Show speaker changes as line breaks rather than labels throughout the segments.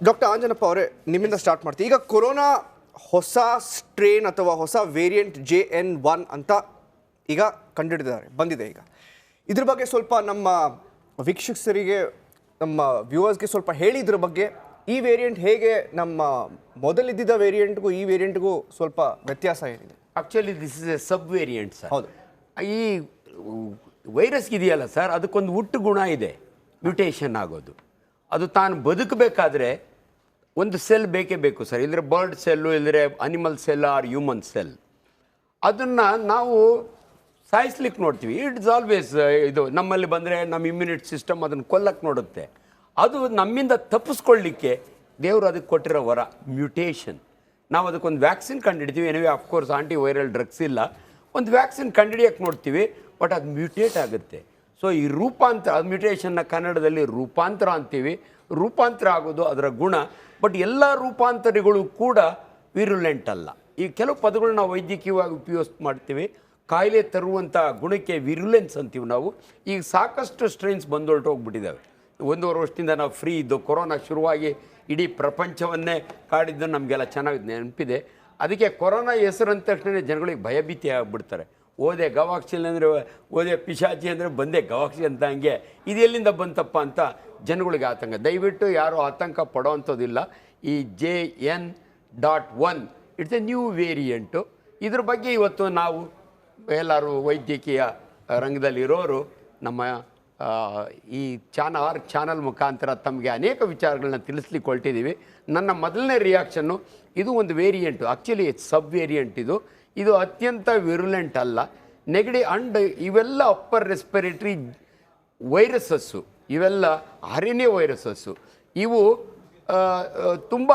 Doctor Anjanappa ಅವರೇ, ನಿಮ್ಮಿಂದ start ಮಾಡ್ತೀವಿ. ಈಗ ಕೊರೋನಾ ಹೊಸ ಸ್ಟ್ರೇನ್ ಅಥವಾ ಹೊಸ ವೇರಿಯಂಟ್ JN1 ಅಂತ ಈಗ ಕಂಡುಹಿಡಿದಿದ್ದಾರೆ, ಬಂದಿದೆ. ಈಗ ಇದ್ರ ಬಗ್ಗೆ ಸ್ವಲ್ಪ ನಮ್ಮ ವೀಕ್ಷಕರಿಗೆ, ನಮ್ಮ ವ್ಯೂವರ್ಸ್ಗೆ ಸ್ವಲ್ಪ ಹೇಳಿ ಇದ್ರ ಬಗ್ಗೆ. ಈ ವೇರಿಯಂಟ್ ಹೇಗೆ ನಮ್ಮ ಮೊದಲಿದ್ದ ವೇರಿಯಂಟ್ಗೂ ಈ ವೇರಿಯಂಟ್ಗೂ ಸ್ವಲ್ಪ ವ್ಯತ್ಯಾಸ ಏನಿದೆ?
Actually this is A sub variant sir.
ಹೌದು.
ಈ ವೈರಸ್ ಇದೆಯಲ್ಲ ಸರ್, ಅದಕ್ಕೊಂದು ಹುಟ್ಟು ಗುಣ ಇದೆ, ಮ್ಯೂಟೇಷನ್ ಆಗೋದು. ಅದು ತಾನು ಬದುಕಬೇಕಾದ್ರೆ ಒಂದು ಸೆಲ್ ಬೇಕೇ ಬೇಕು ಸರ್. ಇಲ್ಲದ್ರೆ ಬರ್ಡ್ ಸೆಲ್ಲು, ಇಲ್ಲದ್ರೆ animal cell or human cell. ಅದನ್ನು ನಾವು ಸಾಯಿಸ್ಲಿಕ್ಕೆ ನೋಡ್ತೀವಿ. ಇಟ್ಸ್ ಆಲ್ವೇಸ್ ಇದು ನಮ್ಮಲ್ಲಿ ಬಂದರೆ ನಮ್ಮ ಇಮ್ಯುನಿಟಿ ಸಿಸ್ಟಮ್ ಅದನ್ನು ಕೊಲ್ಲಕ್ಕೆ ನೋಡುತ್ತೆ. ಅದು ನಮ್ಮಿಂದ ತಪ್ಪಿಸ್ಕೊಳ್ಳಿಕ್ಕೆ ದೇವರು ಅದಕ್ಕೆ ಕೊಟ್ಟಿರೋ ವರ ಮ್ಯೂಟೇಷನ್. ನಾವು ಅದಕ್ಕೊಂದು ವ್ಯಾಕ್ಸಿನ್ ಕಂಡುಹಿಡ್ತೀವಿ. Anyway of course anti viral drugs ಇಲ್ಲ, ಒಂದು ವ್ಯಾಕ್ಸಿನ್ ಕಂಡುಹಿಡಿಯೋಕ್ಕೆ ನೋಡ್ತೀವಿ, ಬಟ್ ಅದು ಮ್ಯೂಟೇಟ್ ಆಗುತ್ತೆ. ಸೊ ಈ ರೂಪಾಂತರ, ಅದು ಮ್ಯೂಟೇಷನ್ನ ಕನ್ನಡದಲ್ಲಿ ರೂಪಾಂತರ ಅಂತೀವಿ. ರೂಪಾಂತರ ಆಗೋದು ಅದರ ಗುಣ. ಬಟ್ ಎಲ್ಲ ರೂಪಾಂತರಿಗಳು ಕೂಡ ವಿರುಲೆಂಟ್ ಅಲ್ಲ. ಈ ಕೆಲವು ಪದಗಳು ನಾವು ವೈದ್ಯಕೀಯವಾಗಿ ಉಪಯೋಗ ಮಾಡ್ತೀವಿ. ಕಾಯಿಲೆ ತರುವಂಥ ಗುಣಕ್ಕೆ ವಿರುಲೆನ್ಸ್ ಅಂತೀವಿ ನಾವು. ಈಗ ಸಾಕಷ್ಟು ಸ್ಟ್ರೈನ್ಸ್ ಬಂದೊಳ್ಟೋಗ್ಬಿಟ್ಟಿದ್ದಾವೆ. 1.5 ವರ್ಷದಿಂದ ನಾವು ಫ್ರೀ ಇದ್ದು, ಕೊರೋನಾ ಶುರುವಾಗಿ ಇಡೀ ಪ್ರಪಂಚವನ್ನೇ ಕಾಡಿದ್ದು ನಮಗೆಲ್ಲ ಚೆನ್ನಾಗಿ ನೆನಪಿದೆ. ಅದಕ್ಕೆ ಕೊರೋನಾ ಹೆಸರು ಅಂದ ತಕ್ಷಣ ಜನಗಳಿಗೆ ಭಯಭೀತಿ ಆಗಿಬಿಡ್ತಾರೆ. ಓದೆ ಗವಾಕ್ಷಿ ಅಂದರೆ ಓದೆ ಪಿಶಾಚಿ ಅಂದರೆ ಬಂದೆ ಗವಾಕ್ಷಿ ಅಂತ, ಹಂಗೆ ಇದು ಎಲ್ಲಿಂದ ಬಂತಪ್ಪ ಅಂತ ಜನಗಳಿಗೆ ಆತಂಕ. ದಯವಿಟ್ಟು ಯಾರೂ ಆತಂಕ ಪಡೋವಂಥದ್ದಿಲ್ಲ. ಈ JN.1 it's A new variant. ಇದ್ರ ಬಗ್ಗೆ ಇವತ್ತು ನಾವು ಎಲ್ಲರೂ ವೈದ್ಯಕೀಯ ರಂಗದಲ್ಲಿರೋರು ನಮ್ಮ ಈ ಚಾನಲ್ ಮುಖಾಂತರ ತಮಗೆ ಅನೇಕ ವಿಚಾರಗಳನ್ನ ತಿಳಿಸ್ಲಿಕ್ಕೆ ಹೊರಟಿದ್ದೀವಿ. ನನ್ನ ಮೊದಲನೇ ರಿಯಾಕ್ಷನ್ನು, ಇದು ಒಂದು ವೇರಿಯಂಟು, ಆ್ಯಕ್ಚುಲಿ ಸಬ್ ವೇರಿಯಂಟ್. ಇದು ಅತ್ಯಂತ ವಿರುಲೆಂಟ್ ಅಲ್ಲ. ನೆಗಡಿ ಅಂಡ್ ಇವೆಲ್ಲ ಅಪ್ಪರ್ ರೆಸ್ಪಿರೇಟರಿ ವೈರಸಸ್ಸು, ಇವೆಲ್ಲ RNA ವೈರಸಸ್ಸು. ಇವು ತುಂಬ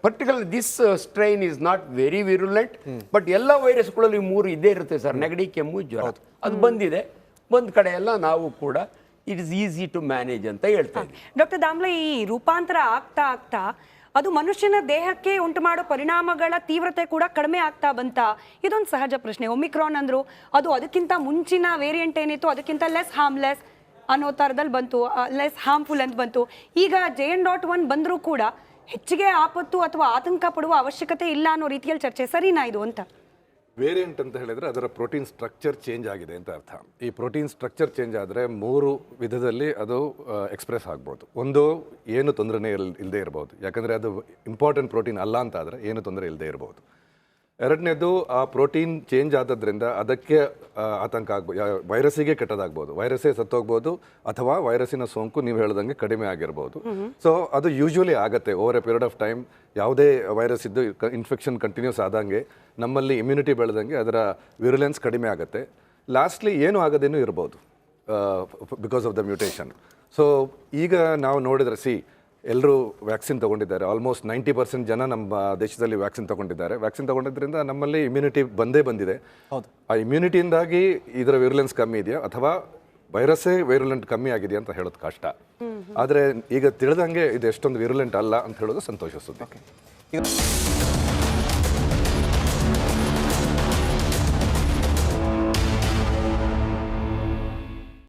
particular this strain is not very virulent. But ಎಲ್ಲ ವೈರಸ್ಗಳಲ್ಲಿ 3 ಇದ್ದೇ ಇರುತ್ತೆ ಸರ್. ನೆಗಡಿ, ಕೆಮ್ಮು, ಜ್ವರ. ಅದು ಬಂದಿದೆ. ಒಂದು ಕಡೆ ಎಲ್ಲ ನಾವು ಕೂಡ it is easy to manage ಅಂತ ಹೇಳ್ತೇವೆ.
ಡಾಕ್ಟರ್ ದಾಮ್ಲೆ, ಈ ರೂಪಾಂತರ ಆಗ್ತಾ ಅದು ಮನುಷ್ಯನ ದೇಹಕ್ಕೆ ಉಂಟು ಮಾಡೋ ಪರಿಣಾಮಗಳ ತೀವ್ರತೆ ಕೂಡ ಕಡಿಮೆ ಆಗ್ತಾ ಬಂತ? ಇದೊಂದು ಸಹಜ ಪ್ರಶ್ನೆ. ಒಮಿಕ್ರಾನ್ ಅಂದ್ರು, ಅದು ಅದಕ್ಕಿಂತ ಮುಂಚಿನ ವೇರಿಯಂಟ್ ಏನಿತ್ತು ಅದಕ್ಕಿಂತ ಲೆಸ್ ಹಾರ್ಮ್ಲೆಸ್ ಅನ್ನೋ ಥರದಲ್ಲಿ ಬಂತು, ಲೆಸ್ ಹಾರ್ಮ್ಫುಲ್ ಅಂತ ಬಂತು. ಈಗ JN.1 ಬಂದರೂ ಕೂಡ ಹೆಚ್ಚಿಗೆ ಆಪತ್ತು ಅಥವಾ ಆತಂಕ ಪಡುವ ಅವಶ್ಯಕತೆ ಇಲ್ಲ ಅನ್ನೋ ರೀತಿಯಲ್ಲಿ ಚರ್ಚೆ. ಸರಿನಾ ಇದು ಅಂತ?
ವೇರಿಯಂಟ್ ಅಂತ ಹೇಳಿದರೆ ಅದರ ಪ್ರೋಟೀನ್ ಸ್ಟ್ರಕ್ಚರ್ ಚೇಂಜ್ ಆಗಿದೆ ಅಂತ ಅರ್ಥ. ಈ ಪ್ರೋಟೀನ್ ಸ್ಟ್ರಕ್ಚರ್ ಚೇಂಜ್ ಆದರೆ 3 ವಿಧದಲ್ಲಿ ಅದು ಎಕ್ಸ್ಪ್ರೆಸ್ ಆಗ್ಬೋದು. ಒಂದು, ಏನು ತೊಂದರೆನೇ ಇಲ್ಲದೆ ಇರ್ಬೋದು, ಯಾಕಂದರೆ ಅದು ಇಂಪಾರ್ಟೆಂಟ್ ಪ್ರೋಟೀನ್ ಅಲ್ಲ ಅಂತ ಆದರೆ ಏನು ತೊಂದರೆ ಇಲ್ಲದೆ ಇರ್ಬೋದು. ಎರಡನೇದು, ಆ ಪ್ರೋಟೀನ್ ಚೇಂಜ್ ಆದದ್ರಿಂದ ಅದಕ್ಕೆ ಆತಂಕ ಆಗ್ಬೋದು, ವೈರಸ್ಸಿಗೆ ಕೆಟ್ಟದಾಗ್ಬೋದು, ವೈರಸ್ಸೇ ಸತ್ತೋಗ್ಬೋದು, ಅಥವಾ ವೈರಸ್ಸಿನ ಸೋಂಕು ನೀವು ಹೇಳ್ದಂಗೆ ಕಡಿಮೆ ಆಗಿರ್ಬೋದು. ಸೊ ಅದು ಯೂಶ್ವಲಿ ಆಗುತ್ತೆ over A period of time. ಯಾವುದೇ ವೈರಸ್ ಇದ್ದು ಇನ್ಫೆಕ್ಷನ್ ಕಂಟಿನ್ಯೂಸ್ ಆದಂಗೆ ನಮ್ಮಲ್ಲಿ ಇಮ್ಯುನಿಟಿ ಬೆಳೆದಂಗೆ ಅದರ ವಿರುಲೆನ್ಸ್ ಕಡಿಮೆ ಆಗುತ್ತೆ. ಲಾಸ್ಟ್ಲಿ ಏನು ಆಗೋದೇನೂ ಇರ್ಬೋದು because of the mutation. So ಈಗ ನಾವು ನೋಡಿದ್ರೆ ಎಲ್ಲರೂ ವ್ಯಾಕ್ಸಿನ್ ತೊಗೊಂಡಿದ್ದಾರೆ. ಆಲ್ಮೋಸ್ಟ್ 90% ಜನ ನಮ್ಮ ದೇಶದಲ್ಲಿ ವ್ಯಾಕ್ಸಿನ್ ತೊಗೊಂಡಿದ್ದಾರೆ. ವ್ಯಾಕ್ಸಿನ್ ತೊಗೊಂಡಿದ್ದರಿಂದ ನಮ್ಮಲ್ಲಿ ಇಮ್ಯುನಿಟಿ ಬಂದಿದೆ. ಆ ಇಮ್ಯುನಿಟಿಯಿಂದಾಗಿ ಇದರ ವಿರುಲೆನ್ಸ್ ಕಮ್ಮಿ ಇದೆಯಾ ಅಥವಾ ವೈರಸ್ಸೇ ವಿರುಲೆಂಟ್ ಕಮ್ಮಿ ಆಗಿದೆಯಾ ಅಂತ ಹೇಳೋದು ಕಷ್ಟ. ಆದರೆ ಈಗ ತಿಳಿದಂಗೆ ಇದು ಎಷ್ಟೊಂದು ವಿರುಲೆಂಟ್ ಅಲ್ಲ ಅಂತ ಹೇಳೋದು ಸಂತೋಷ ಸುದ್ದಿ.